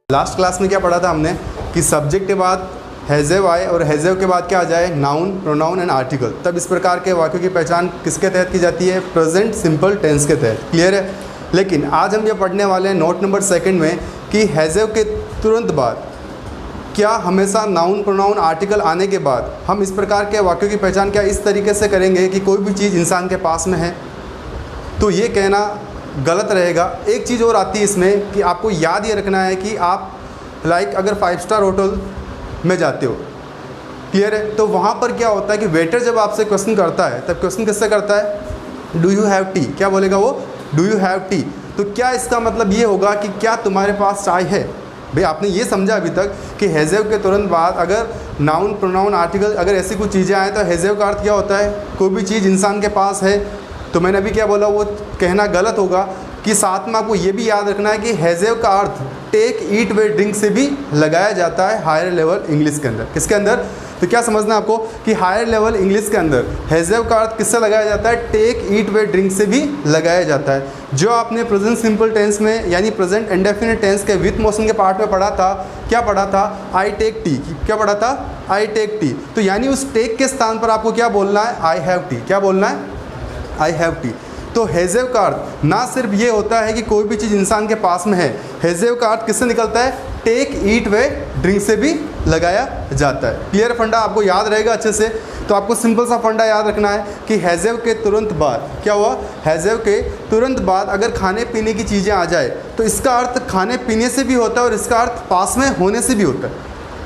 Last class में क्या पढ़ा था हमने कि सब्जेक्ट के बाद हैज़ेव आए और हैज़ेव के बाद क्या आ जाए, नाउन, प्रोनाउन एंड आर्टिकल। तब इस प्रकार के वाक्यों की पहचान किसके तहत की जाती है, प्रेजेंट सिंपल टेंस के तहत। क्लियर है। लेकिन आज हम ये पढ़ने वाले हैं नोट नंबर 2 में कि हैज़ेव के तुरंत बाद क्या हमेशा नाउन, प्रोनाउन, आर्टिकल आने के बाद हम इस प्रकार के वाक्यों की पहचान क्या इस तरीके से करेंगे कि कोई भी चीज़ इंसान के पास में है, तो ये कहना गलत रहेगा। एक चीज़ और आती है इसमें कि आपको याद ये रखना है कि आप अगर 5 स्टार होटल में जाते हो, क्लियर है, तो वहाँ पर क्या होता है कि वेटर जब आपसे क्वेश्चन करता है तब क्वेश्चन किससे करता है, डू यू हैव टी। क्या बोलेगा वो, डू यू हैव टी। तो क्या इसका मतलब ये होगा कि क्या तुम्हारे पास चाय है। भाई आपने ये समझा अभी तक कि हैज़ेव के तुरंत बाद अगर नाउन, प्रोनाउन, आर्टिकल अगर ऐसी कुछ चीज़ें आए तो हैज़ेव का अर्थ क्या होता है, कोई भी चीज़ इंसान के पास है। तो मैंने अभी क्या बोला वो कहना गलत होगा कि साथ में आपको ये भी याद रखना है कि हैज़ेव का अर्थ टेक, ईट, वे, ड्रिंक से भी लगाया जाता है हायर लेवल इंग्लिश के अंदर। किसके अंदर, तो क्या समझना है आपको कि हायर लेवल इंग्लिश के अंदर हैज़ेव का अर्थ किससे लगाया जाता है, टेक, ईट, वे, ड्रिंक से भी लगाया जाता है। जो आपने प्रेजेंट सिंपल टेंस में यानी प्रेजेंट इंडेफिनिट टेंस के विथ मोशन के पार्ट में पढ़ा था, क्या पढ़ा था, आई टेक टी। क्या पढ़ा था, आई टेक टी। तो यानी उस टेक के स्थान पर आपको क्या बोलना है, आई हैव टी। क्या बोलना है, आई हैव टी। तो हैज़ेव का अर्थ ना सिर्फ ये होता है कि कोई भी चीज़ इंसान के पास में है, हैज़ेव का अर्थ किससे निकलता है, टेक, ईट, वे, ड्रिंक से भी लगाया जाता है। क्लियर फंडा आपको याद रहेगा अच्छे से। तो आपको सिंपल सा फंडा याद रखना है कि हैज़ेव के तुरंत बाद क्या हुआ, हैज़ेव के तुरंत बाद अगर खाने पीने की चीज़ें आ जाए तो इसका अर्थ खाने पीने से भी होता है और इसका अर्थ पास में होने से भी होता है।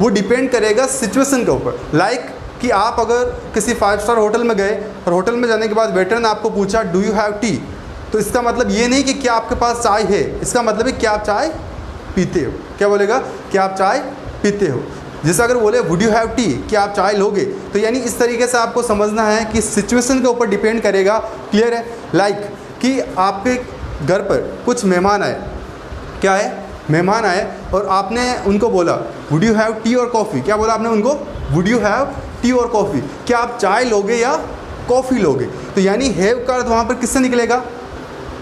वो डिपेंड करेगा सिचुएशन के ऊपर। लाइक कि आप अगर किसी 5 स्टार होटल में गए और होटल में जाने के बाद वेटर ने आपको पूछा डू यू हैव टी, तो इसका मतलब ये नहीं कि क्या आपके पास चाय है, इसका मतलब है क्या आप चाय पीते हो। क्या बोलेगा, क्या आप चाय पीते हो। जैसे अगर बोले वुड यू हैव टी, क्या आप चाय लोगे, तो यानी इस तरीके से आपको समझना है कि सिचुएशन के ऊपर डिपेंड करेगा। क्लियर है। लाइक कि आपके घर पर कुछ मेहमान आए, क्या है, मेहमान आए और आपने उनको बोला वुड यू हैव टी और कॉफ़ी। क्या बोला आपने उनको, वुड यू हैव टी और कॉफ़ी, क्या आप चाय लोगे या कॉफ़ी लोगे। तो यानी हैव का अर्थ वहाँ पर किससे निकलेगा,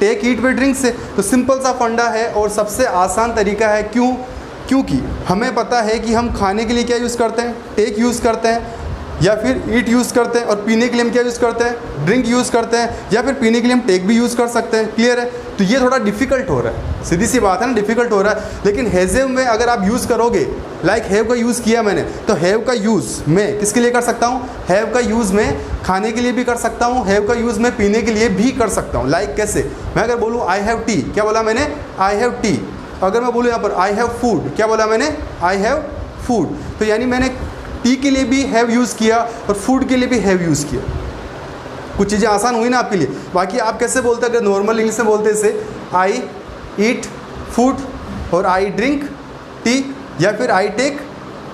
टेक, ईट, वे, ड्रिंक से। तो सिंपल सा फंडा है और सबसे आसान तरीका है। क्यों, क्योंकि हमें पता है कि हम खाने के लिए क्या यूज़ करते हैं, टेक यूज़ करते हैं, या फिर ईट यूज़ करते हैं, और पीने के लिए हम क्या यूज़ करते हैं, ड्रिंक यूज़ करते हैं, या फिर पीने के लिए हम टेक भी यूज़ कर सकते हैं। क्लियर है। तो ये थोड़ा डिफ़िकल्ट हो रहा है, सीधी सी बात है ना, डिफ़िकल्ट हो रहा है। लेकिन हैज़ेव में अगर आप यूज़ करोगे, लाइक हैव का यूज़ किया मैंने, तो हैव का यूज़ मैं किसके लिए कर सकता हूँ, हैव का यूज़ मैं खाने के लिए भी कर सकता हूँ, हैव का यूज़ मैं पीने के लिए भी कर सकता हूँ। लाइक कैसे, मैं अगर बोलूँ आई हैव टी, क्या बोला मैंने, आई हैव टी। अगर मैं बोलूँ यहाँ पर आई हैव फूड, क्या बोला मैंने, आई हैव फूड। तो यानी मैंने टी के लिए भी हैव यूज़ किया और फूड के लिए भी हैव यूज़ किया। कुछ चीज़ें आसान हुई ना आपके लिए। बाकी आप कैसे बोलते हैं, अगर नॉर्मल इंग्लिश में बोलते इसे आई ईट फूड और आई ड्रिंक टी या फिर आई टेक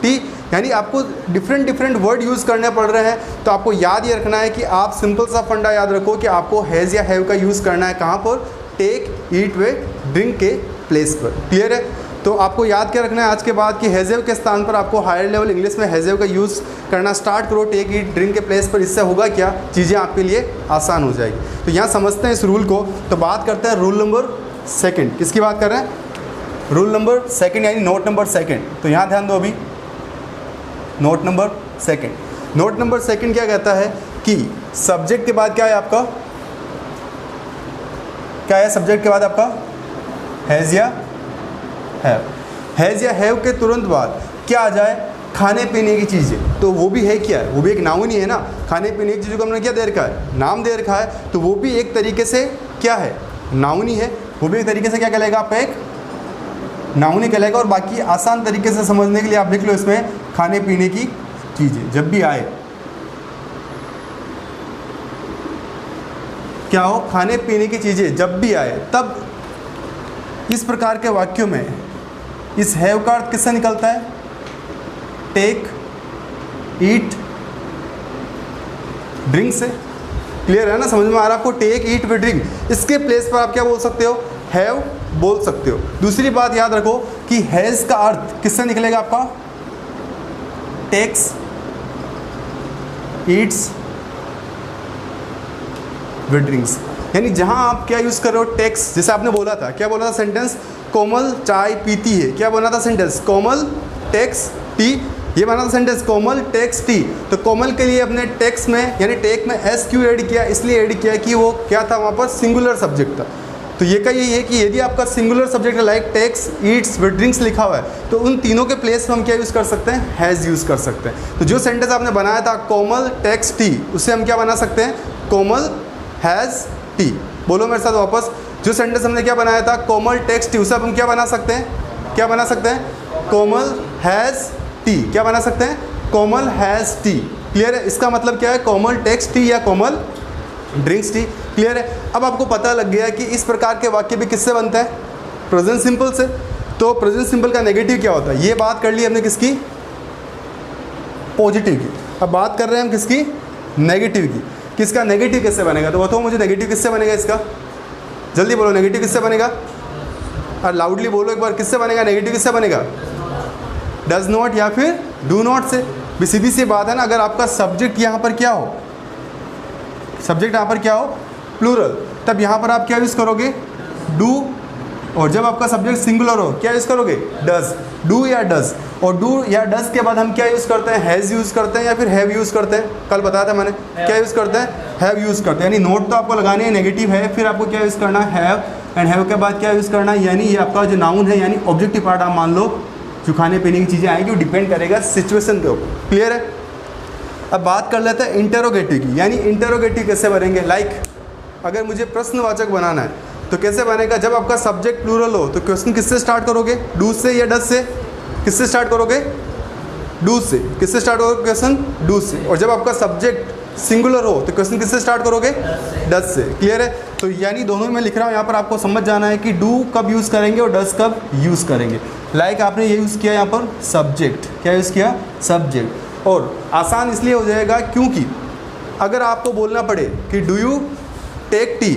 टी, यानी आपको डिफरेंट वर्ड यूज़ करने पड़ रहे हैं। तो आपको याद ये रखना है कि आप सिंपल सा फंडा याद रखो कि आपको हैज़ या हैव का यूज़ करना है कहाँ पर, टेक, ईट, वे, ड्रिंक के प्लेस पर। क्लियर है। तो आपको याद क्या रखना है आज के बाद कि हैज़ेव के स्थान पर आपको हायर लेवल इंग्लिश में हैज़ेव का यूज़ करना स्टार्ट करो, टेक, ईट, ड्रिंक के प्लेस पर। इससे होगा क्या, चीज़ें आपके लिए आसान हो जाएगी। तो यहाँ समझते हैं इस रूल को। तो बात करते हैं रूल नंबर 2। किसकी बात कर रहे हैं, रूल नंबर 2 यानी नोट नंबर 2। तो यहाँ ध्यान दो अभी, नोट नंबर 2। नोट नंबर 2 क्या कहता है कि सब्जेक्ट के बाद क्या है आपका, क्या है सब्जेक्ट के बाद आपका, हैज़ या हैव। हैज़ या हैव के तुरंत बाद क्या आ जाए, खाने पीने की चीज़ें। तो वो भी है क्या है, वो भी एक नाउन ही है ना। खाने पीने की चीज़ों को हमने क्या दे रखा है, नाम दे रखा है। तो वो भी एक तरीके से क्या है, नाउन ही है। वो भी एक तरीके से क्या कहलाएगा, आपका एक नाउन ही कहलाएगा। और बाकी आसान तरीके से समझने के लिए आप लिख लो इसमें खाने पीने की चीज़ें जब भी आए, क्या हो, खाने पीने की चीज़ें जब भी आए। तब इस प्रकार के वाक्यों में इस हैव का अर्थ किससे निकलता है, टेक, ईट, ड्रिंक से। क्लियर है ना, समझ में आ रहा है आपको, टेक, ईट, वे, ड्रिंक। इसके प्लेस पर आप क्या बोल सकते हो, हैव बोल सकते हो। दूसरी बात याद रखो कि हैज़ का अर्थ किससे निकलेगा आपका, टेक्स, ईट्स, विद ड्रिंक्स। यानी जहाँ आप क्या यूज़ कर रहे हो, टेक्स, जैसे आपने बोला था, क्या बोला था सेंटेंस, कोमल चाय पीती है, क्या बना था सेंटेंस, कोमल टेक्स टी, ये बना था सेंटेंस कोमल टेक्स टी। तो कोमल के लिए अपने टेक्स में यानी टेक में एस क्यू ऐड किया, इसलिए ऐड किया कि वो क्या था, वहाँ पर सिंगुलर सब्जेक्ट था। तो ये का यही है कि यदि आपका सिंगुलर सब्जेक्ट है like takes, eats, with drinks लिखा हुआ है, तो उन तीनों के प्लेस में हम क्या यूज़ कर सकते हैं, हैज़ यूज़ कर सकते हैं। तो जो सेंटेंस आपने बनाया था कोमल टेक्स टी, उससे हम क्या बना सकते हैं, कोमल हैज़ टी। बोलो मेरे साथ वापस, जो सेंटेंस हमने क्या बनाया था, कोमल टेक्स टी, उससे हम क्या बना सकते हैं, क्या बना सकते हैं, कोमल हैज़ टी। क्या बना सकते हैं, कोमल हैज़ टी। क्लियर है? इसका मतलब क्या है, कोमल टेक्स टी या कोमल ड्रिंक्स टी। क्लियर है? अब आपको पता लग गया कि इस प्रकार के वाक्य भी किससे बनता है, प्रेजेंट सिंपल से। तो प्रेजेंट सिंपल का नेगेटिव क्या होता है, ये बात कर ली हमने किसकी, पॉजिटिव की। अब बात कर रहे हैं हम किसकी, नेगेटिव की। किसका नेगेटिव किससे बनेगा, तो बताओ मुझे नेगेटिव किससे बनेगा इसका, जल्दी बोलो, नेगेटिव किससे बनेगा, और लाउडली बोलो एक बार, किससे बनेगा नेगेटिव, किससे बनेगा, डज नॉट या फिर डू नॉट से। भी सीधी सी बात है ना, अगर आपका सब्जेक्ट यहाँ पर क्या हो, सब्जेक्ट यहाँ पर क्या हो, प्लूरल, तब यहाँ पर आप क्या यूज़ करोगे, डू। और जब आपका सब्जेक्ट सिंगुलर हो, क्या यूज़ करोगे, डज, डू या डज। और डू या डज के बाद हम क्या यूज़ करते हैं, हैज़ यूज़ करते हैं या फिर हैव यूज़ करते हैं, कल बताया था मैंने, क्या यूज़ करते हैं, हैव यूज़ करते हैं। यानी नोट तो आपको लगाने हैं नेगेटिव है, फिर आपको क्या यूज़ करना है, हैव, एंड हैव के बाद क्या यूज़ करना है, यानी ये आपका जो नाउन है, यानी ऑब्जेक्टिव पार्ट आप मान लो, जो खाने पीने की चीज़ें आएंगी वो डिपेंड करेगा सिचुएशन के ऊपर। क्लियर है? अब बात कर लेते हैं इंटरोगेटिव की, यानी इंटरोगेटिव कैसे बनेंगे, लाइक अगर मुझे प्रश्नवाचक बनाना है तो कैसे बनेगा, जब आपका सब्जेक्ट प्लूरल हो तो क्वेश्चन किससे स्टार्ट करोगे, डू से या डज से, किससे स्टार्ट करोगे, डू से। किससे स्टार्ट करोगे क्वेश्चन, डू से। और जब आपका सब्जेक्ट सिंगुलर हो तो क्वेश्चन किससे स्टार्ट करोगे, डज से। क्लियर है? तो यानी दोनों में मैं लिख रहा हूँ, यहाँ पर आपको समझ जाना है कि डू कब यूज़ करेंगे और डज कब यूज़ करेंगे। लाइक आपने ये यूज़ किया यहाँ पर सब्जेक्ट, क्या यूज़ किया, सब्जेक्ट। और आसान इसलिए हो जाएगा क्योंकि अगर आपको बोलना पड़े कि do you take tea,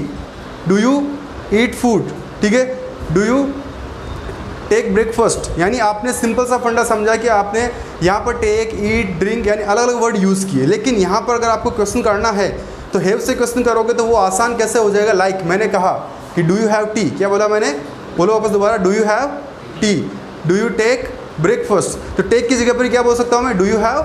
do you eat food, ठीक है, डू यू टेक ब्रेकफास्ट, यानी आपने सिंपल सा फंडा समझा कि आपने यहाँ पर टेक, ईट, ड्रिंक यानी अलग अलग वर्ड यूज़ किए। लेकिन यहाँ पर अगर आपको क्वेश्चन करना है तो हैव से क्वेश्चन करोगे तो वो आसान कैसे हो जाएगा, लाइक मैंने कहा कि डू यू हैव टी, क्या बोला मैंने, बोलो वापस दोबारा, do you have tea, do you take breakfast. तो टेक की जगह पर क्या बोल सकता हूँ मैं, do you have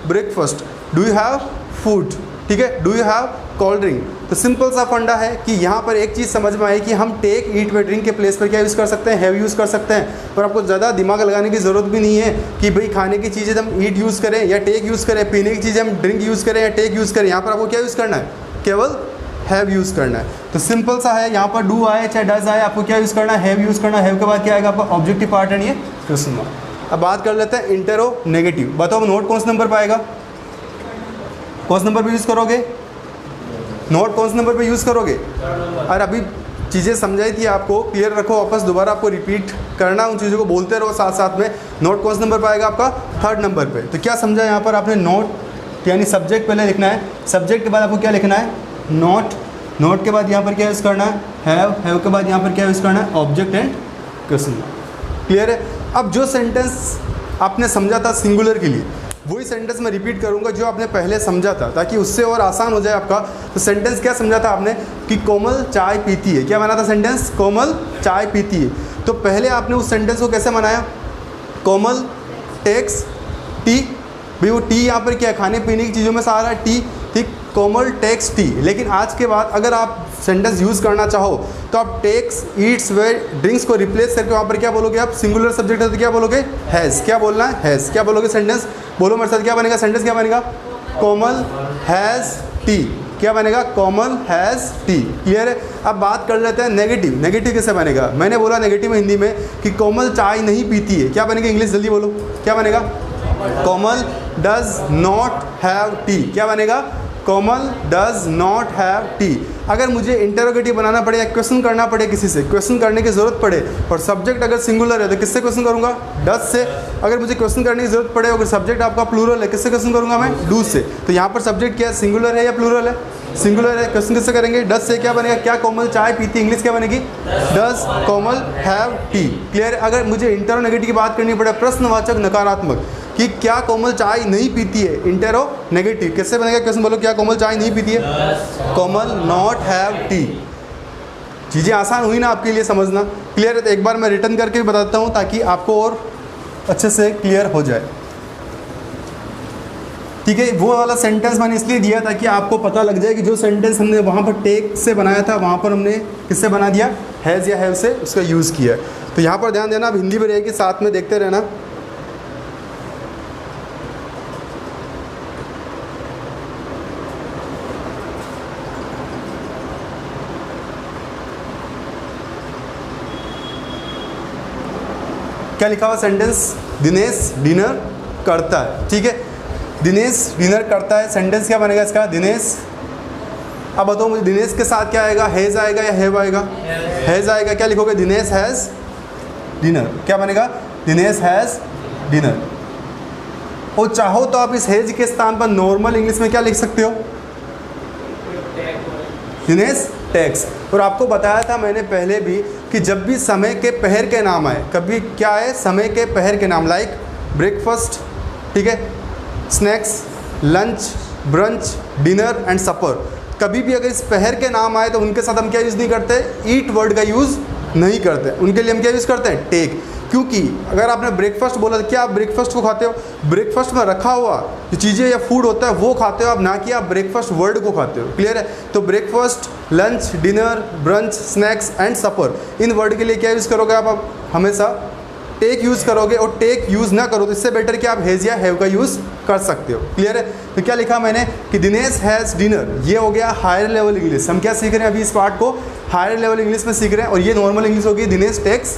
breakfast, do you have food, ठीक है, do you have cold drink. तो सिंपल सा फंडा है कि यहाँ पर एक चीज़ समझ में आई कि हम टेक, ईट व ड्रिंक के प्लेस पर क्या यूज़ कर सकते हैं, हैव यूज़ कर सकते हैं। पर आपको ज़्यादा दिमाग लगाने की ज़रूरत भी नहीं है कि भाई खाने की चीज़ें हम ईट यूज़ करें या टेक यूज़ करें, पीने की चीज़ें हम ड्रिंक यूज़ करें या टेक यूज़ करें। यहाँ पर आपको क्या यूज़ करना है, केवल हैव यूज़ करना है। तो सिंपल सा है, यहाँ पर डू आए चाहे डज आए, आपको क्या यूज़ करना है, हैव यूज़ करना है। हैव के बाद क्या आएगा आपका ऑब्जेक्टिव पार्ट है, ये क्वेश्चन मार्क। अब बात कर लेते हैं इंटरोगेटिव। बताओ नोट कौन से नंबर पर आएगा, कौन से नंबर पर यूज़ करोगे, नोट कौन से नंबर पे यूज़ करोगे। और अभी चीज़ें समझाई थी आपको, क्लियर रखो, वापस दोबारा आपको रिपीट करना, उन चीज़ों को बोलते रहो साथ साथ में। नोट कौन से नंबर पे आएगा आपका, थर्ड नंबर पे। तो क्या समझा यहाँ पर आपने, नोट यानी सब्जेक्ट पहले लिखना है, सब्जेक्ट के बाद आपको क्या लिखना है, नोट, नोट के बाद यहाँ पर क्या यूज़ करना है, हैव के बाद यहाँ पर क्या यूज़ करना है, ऑब्जेक्ट एंड क्वेश्चन। क्लियर है? अब जो सेंटेंस आपने समझा था सिंगुलर के लिए, वही सेंटेंस मैं रिपीट करूंगा जो आपने पहले समझा था, ताकि उससे और आसान हो जाए आपका। तो सेंटेंस क्या समझा था आपने कि कोमल चाय पीती है, क्या बना था सेंटेंस, कोमल चाय पीती है। तो पहले आपने उस सेंटेंस को कैसे बनाया, कोमल टेक्स टी, भाई वो टी यहाँ पर क्या है, खाने पीने की चीज़ों में से आ रहा है टी, ठीक, कोमल टेक्स टी। लेकिन आज के बाद अगर आप सेंटेंस यूज़ करना चाहो तो आप टेक्स, ईट्स व ड्रिंक्स को रिप्लेस करके वहाँ पर क्या बोलोगे आप, सिंगुलर सब्जेक्ट है तो क्या बोलोगे, हैज़। क्या बोलना है, हैज़। क्या बोलोगे सेंटेंस, बोलो मेरे साथ, क्या बनेगा सेंटेंस, क्या बनेगा, कोमल हैज़ टी। क्या बनेगा, कोमल हैज़ टी। क्लियर है? अब बात कर लेते हैं नेगेटिव। नेगेटिव कैसे बनेगा, मैंने बोला नेगेटिव में हिंदी में कि कोमल चाय नहीं पीती है, क्या बनेगा इंग्लिश, जल्दी बोलो, क्या बनेगा, कोमल डज नॉट हैव टी। क्या बनेगा, कोमल डज नॉट हैव टी। अगर मुझे इंटरोगेटिव बनाना पड़े या क्वेश्चन करना पड़े, किसी से क्वेश्चन करने की ज़रूरत पड़े और सब्जेक्ट अगर सिंगुलर है तो किससे क्वेश्चन करूँगा, डज से। अगर मुझे क्वेश्चन करने की ज़रूरत पड़े अगर सब्जेक्ट आपका प्लूरल है, किससे क्वेश्चन करूँगा मैं, डू से। तो यहाँ पर सब्जेक्ट क्या है, सिंगुलर है या प्लूरल है, सिंगुलर है, क्वेश्चन किससे करेंगे, डज से। क्या बनेगा, क्या कोमल चाय पीती, इंग्लिश क्या बनेगी, does Komal have T. Clear? अगर मुझे इंटरोगेटिव की बात करनी पड़े, प्रश्नवाचक नकारात्मक, कि क्या कोमल चाय नहीं पीती है, इंटेरोगेटिव कैसे बनेगा क्वेश्चन, बोलो क्या कोमल चाय नहीं पीती है, कोमल नॉट हैव टी। चीज़ें आसान हुई ना आपके लिए समझना, क्लियर है। तो एक बार मैं रिटर्न करके भी बताता हूँ ताकि आपको और अच्छे से क्लियर हो जाए, ठीक है। वो वाला सेंटेंस मैंने इसलिए दिया ताकि आपको पता लग जाए कि जो सेंटेंस हमने वहाँ पर टेक से बनाया था वहाँ पर हमने किससे बना दिया, हैज़ या हैव से उसका यूज़ किया। तो यहाँ पर ध्यान देना, अब हिंदी में रहेगी, साथ में देखते रहना। क्या लिखा हुआ सेंटेंस, दिनेश डिनर करता है, ठीक है। दिनेश डिनर करता है, सेंटेंस क्या बनेगा इसका, दिनेश। अब बताओ मुझे दिनेश के साथ क्या आएगा, हैज़ आएगा या हैव आएगा, हैज़ आएगा। क्या लिखोगे, दिनेश हैज़ डिनर, क्या बनेगा, दिनेश हैज़ डिनर। और चाहो तो आप इस हैज़ के स्थान पर नॉर्मल इंग्लिश में क्या लिख सकते हो, दिनेश टेक्स। और आपको बताया था मैंने पहले भी कि जब भी समय के पहर के नाम आए, कभी क्या है, समय के पहर के नाम, लाइक ब्रेकफास्ट, ठीक है, snacks, lunch, brunch, dinner and supper, कभी भी अगर इस पहर के नाम आए तो उनके साथ हम क्या यूज़ नहीं करते, ईट वर्ड का यूज़ नहीं करते, उनके लिए हम क्या यूज़ करते हैं, टेक। क्योंकि अगर आपने ब्रेकफास्ट बोला तो क्या आप ब्रेकफास्ट को खाते हो, ब्रेकफास्ट में रखा हुआ जो चीज़ें या फूड होता है वो खाते हो आप, ना कि आप ब्रेकफास्ट वर्ड को खाते हो, क्लियर है। तो breakfast, lunch, dinner, brunch, snacks and supper, in word के लिए क्या यूज़ करोगे आप हमेशा टेक यूज़ करोगे। और टेक यूज़ ना करो तो इससे बेटर कि आप हैज़ या हैव का यूज़ कर सकते हो, क्लियर है। तो क्या लिखा मैंने कि दिनेश हैज़ डिनर, ये हो गया हायर लेवल इंग्लिश। हम क्या सीख रहे हैं अभी, इस पार्ट को हायर लेवल इंग्लिश में सीख रहे हैं, और ये नॉर्मल इंग्लिश होगी, दिनेश टेक्स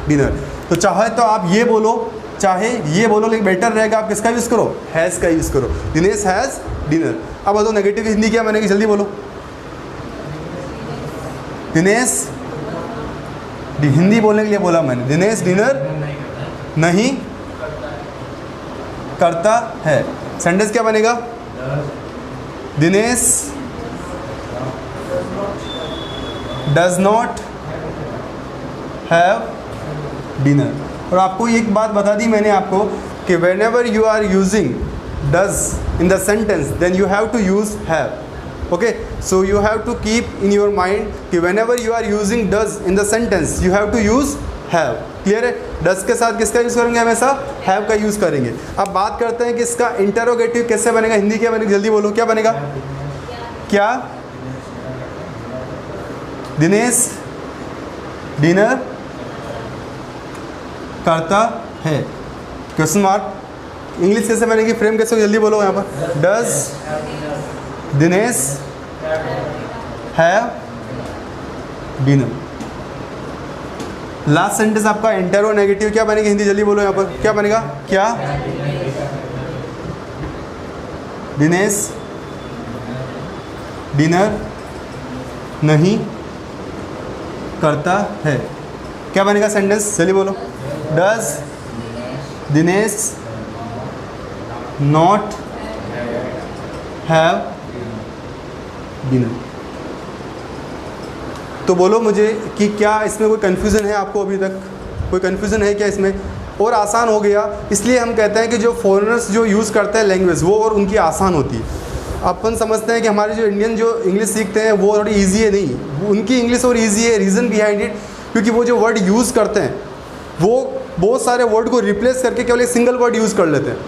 डिनर। तो चाहे तो आप ये बोलो चाहे ये बोलो, लेकिन बेटर रहेगा आप किसका यूज़ करो, हैज़ का यूज़ करो, दिनेश हैज़ डिनर। अब बताओ नेगेटिव हिंदी क्या मैंने, जल्दी बोलो, दिनेश, हिंदी बोलने के लिए बोला मैंने, दिनेश डिनर नहीं करता है। सेंटेंस क्या बनेगा, Dinesh does not have dinner. और आपको एक बात बता दी मैंने आपको कि whenever you are using does in the sentence then you have to use have, okay, so you have to keep in your mind कि whenever you are using does in the sentence you have to use have, clear है। does के साथ किसका use करेंगे, हमेशा have का use करेंगे। अब बात करते हैं कि इसका इंटरोगेटिव कैसे बनेगा, हिंदी क्या बनेगा, जल्दी बोलो क्या बनेगा, क्या दिनेश डिनर करता है, क्वेश्चन मार्क। इंग्लिश कैसे बनेगी, फ्रेम कैसे, जल्दी बोलो यहाँ पर, does Dinesh have dinner. Last sentence आपका इंटरोगेटिव क्या बनेगी हिंदी, जल्दी बोलो यहाँ पर, क्या बनेगा, क्या दिनेश डिनर नहीं करता है, क्या बनेगा सेंटेंस, जल्दी बोलो, does Dinesh not have dinner. तो बोलो मुझे कि क्या इसमें कोई कन्फ्यूज़न है आपको, अभी तक कोई कन्फ्यूज़न है क्या इसमें, और आसान हो गया। इसलिए हम कहते हैं कि जो फॉरेनर्स जो यूज़ करते हैं लैंग्वेज वो और उनकी आसान होती है। अपन समझते हैं कि हमारे जो इंडियन जो इंग्लिश सीखते हैं वो थोड़ी ईजी है, नहीं, उनकी इंग्लिश और ईजी है। रीज़न बिहाइंड इट क्योंकि वो जो वर्ड यूज़ करते हैं वो बहुत सारे वर्ड को रिप्लेस करके केवल एक सिंगल वर्ड यूज़ कर लेते हैं,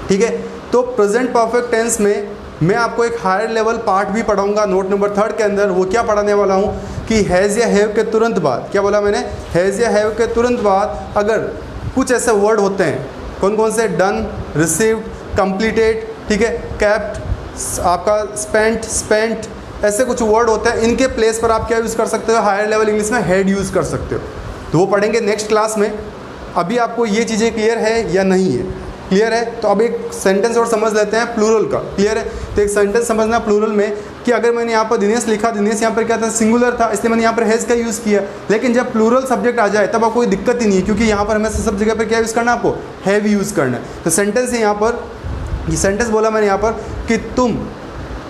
ठीक है। तो प्रेजेंट परफेक्ट टेंस में मैं आपको एक हायर लेवल पार्ट भी पढ़ाऊंगा नोट नंबर 3 के अंदर। वो क्या पढ़ाने वाला हूँ कि हैज़ या हैव के तुरंत बाद, क्या बोला मैंने, हैज़ या हैव के तुरंत बाद अगर कुछ ऐसे वर्ड होते हैं, कौन कौन से, डन, रिसीव्ड, कंप्लीटेड, ठीक है, कैप्ट, आपका स्पेंट, स्पेंट, ऐसे कुछ वर्ड होते हैं, इनके प्लेस पर आप क्या यूज़ कर सकते हो, हायर लेवल इंग्लिश में हेड यूज़ कर सकते हो। तो वो पढ़ेंगे नेक्स्ट क्लास में। अभी आपको ये चीज़ें क्लियर है या नहीं है, क्लियर है। तो अब एक सेंटेंस और समझ लेते हैं प्लूरल का, क्लियर है। तो एक सेंटेंस समझना प्लूरल में कि अगर मैंने यहाँ पर दिनेश लिखा, दिनेश यहाँ पर क्या था, सिंगुलर था, इसलिए मैंने यहाँ पर हैज़ का यूज़ किया। लेकिन जब प्लूरल सब्जेक्ट आ जाए तब आपको कोई दिक्कत ही नहीं है, क्योंकि यहाँ पर हमें सब जगह पर क्या यूज़ करना है, आपको हैव यूज़ करना है। तो सेंटेंस है यहाँ पर, ये सेंटेंस बोला मैंने यहाँ पर कि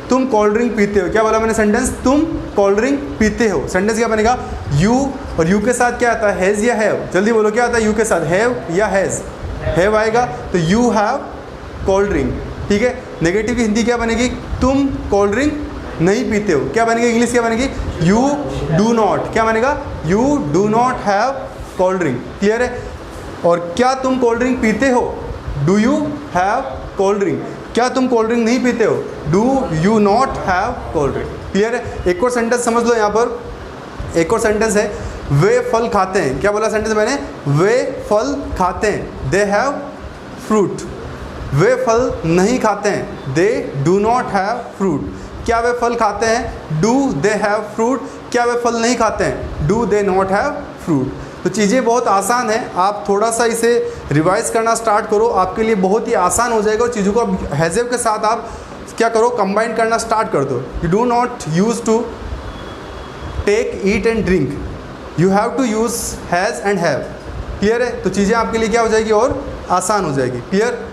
तुम कोल्ड ड्रिंक पीते हो, क्या बोला मैंने सेंटेंस, तुम कोल्ड ड्रिंक पीते हो। सेंटेंस क्या बनेगा, यू, और यू के साथ क्या आता है, हैज़ या हैव, जल्दी बोलो क्या आता है यू के साथ, हैव या हैज़, हैव आएगा तो यू हैव कोल्ड ड्रिंक, ठीक है। नेगेटिव की हिंदी क्या बनेगी, तुम कोल्ड ड्रिंक नहीं पीते हो, क्या बनेगी इंग्लिश क्या बनेगी, यू डू नॉट, क्या बनेगा, you do not have cold drink, clear है। और क्या तुम कोल्ड ड्रिंक पीते हो, do you have cold drink, क्या तुम कोल्ड ड्रिंक नहीं पीते हो, do you not have cold drink, clear है। एक और सेंटेंस समझ लो यहाँ पर, एक और सेंटेंस है, वे फल खाते हैं, क्या बोला सेंटेंस मैंने, वे फल खाते हैं, दे हैव फ्रूट। वे फल नहीं खाते हैं, they do not have fruit. क्या वे फल खाते हैं, डू दे हैव फ्रूट, क्या वे फल नहीं खाते हैं, do they not have fruit. तो चीज़ें बहुत आसान हैं, आप थोड़ा सा इसे रिवाइज करना स्टार्ट करो, आपके लिए बहुत ही आसान हो जाएगा। और चीज़ों को हैज़ेव के साथ आप क्या करो, कंबाइन करना स्टार्ट कर दो। You do not use to take, eat and drink, you have to use has and have, clear है। तो चीज़ें आपके लिए क्या हो जाएगी और आसान हो जाएगी, क्लियर।